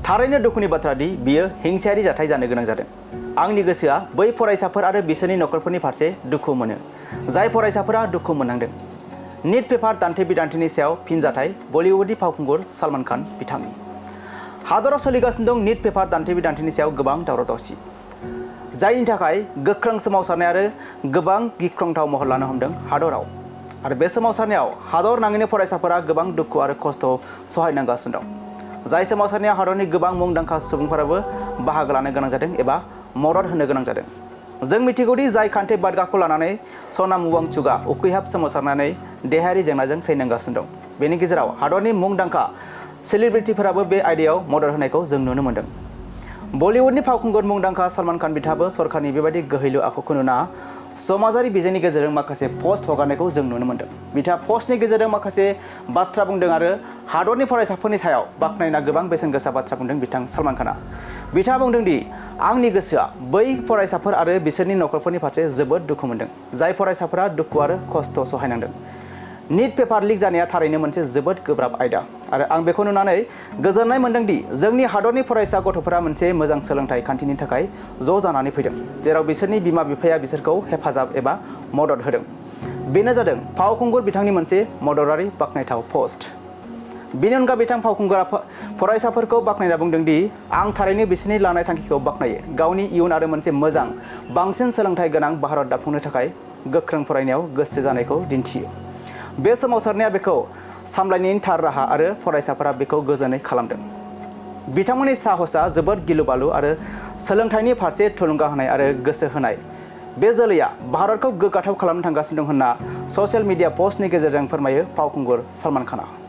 थारैनो दुखुनि बाथ्रा दि बियो हिंसायारि जाथाय जानो गोनां जादों। आंनि गोसोआ बै फरायसाफोर आरो बिसोरनि नखरफोरनि फारसे दुखु मोनो, जाय फरायसाफोरा दुखु मोननांदों। नीट पेपार दान्थे-बिदान्थेनि सायाव फिनजाथाय बलिउडनि फावखुंगुर सलमान खान बिथांनि। हादराव सोलिगासिनो दं नीट पेपार दान्थे-बिदान्थेनि सायाव गोबां दावराव-दावसि, जायनि थाखाय गोख्रों सोमावसारनाय आरो गोबां गिख्रंथाव महर लानो हमदों हादराव। आरो बे सोमावसारनायाव हादर नाङैनो फरायसाफोरा गोबां दुखु आरो खस्थ' सहायनांगासिनो दं। जाय सोमावसारनायाव हादरनि गोबां मुंदांखा सुबुंफोराबो बाहागो लानो गोनां जादों एबा मदद होनो गोनां जादों। जों मिथिगौदि जाय कान्टे बादगाखौ लानानै सनाम वांचुकआ उखैहाब सोमावसारनानै देहायारि जेंनाजों सैनांगासिनो दं। बेनि गेजेराव हादरनि मुंदांखा सेलिब्रिटिफोराबो बे आयदायाव मदद होनायखौ जों नुनो मोन्दों। बलिउडनि फावखुंगुर मुंदांखा सलमान खान बिथाङाबो सरकारनि बेबायदि गोहैलु आखुखौ नुना समाजारि बिजोंनि गेजेरजों माखासे पस्ट हगारनायखौ जों नुनो मोन्दों। बिथाङा पस्टनि गेजेरजों माखासे बाथ्रा बुंदों आरो हादरनि फरायसाफोरनि सायाव बाख्नायना गोबां बेसेन गोसा बाथ्रा बुंदों बिथां सलमान खानआ। बिथाङा बुंदों दि आंनि गोसोआ बै फरायसाफोर आरो बिसोरनि नखरफोरनि फारसे जोबोद दुखु मोनदों, जाय फरायसाफोरा दुखु आरो खस्थ' सहायनांदों। नीट पेपार लिक जानाया थारैनो मोनसे जोबोद गोब्राब आयदा आरो आं बेखौ नुनानै गोजोननाय मोन्दों दि जोंनि हादरनि फरायसा गथ'फोरा मोनसे मोजां सोलोंथाइ खान्थिनि थाखाय ज' जानानै फैदों, जेराव बिसोरनि बिमा-बिफाया बिसोरखौ हेफाजाब एबा मदद होदों। बेनो जादों फावखुंगुर बिथांनि मोनसे मददारि बाख्नायथाव पस्ट। बेनि अनगा बिथां फावखुंगुरा फरायसाफोरखौ बाख्नायना बुंदों दि आं थारैनो बिसोरनि लानाय थांखिखौ बाख्नायो, गावनि इयुन आरो मोनसे मोजां, बांसिन सोलोंथाइ गोनां भारत दाफुंनो थाखाय गोख्रों फरायनायाव गोसो जानायखौ दिन्थियो। बे सोमावसारनाया बेखौ सामलायनायनि थार राहा आरो फरायसाफोरा बेखौ गोजोनै खालामदों। बिथांमोननि साहसआ जोबोद गिलु-बालु आरो सोलोंथाइनि फारसे थुलुंगा होनाय आरो गोसो होनाय। बे जोलैया भारतखौ गोग्गाथाव खालामनो थांगासिनो दं होनना ससियेल मिडिया पस्टनि गेजेरजों फोरमायो फावखुंगुर सलमान खानआ।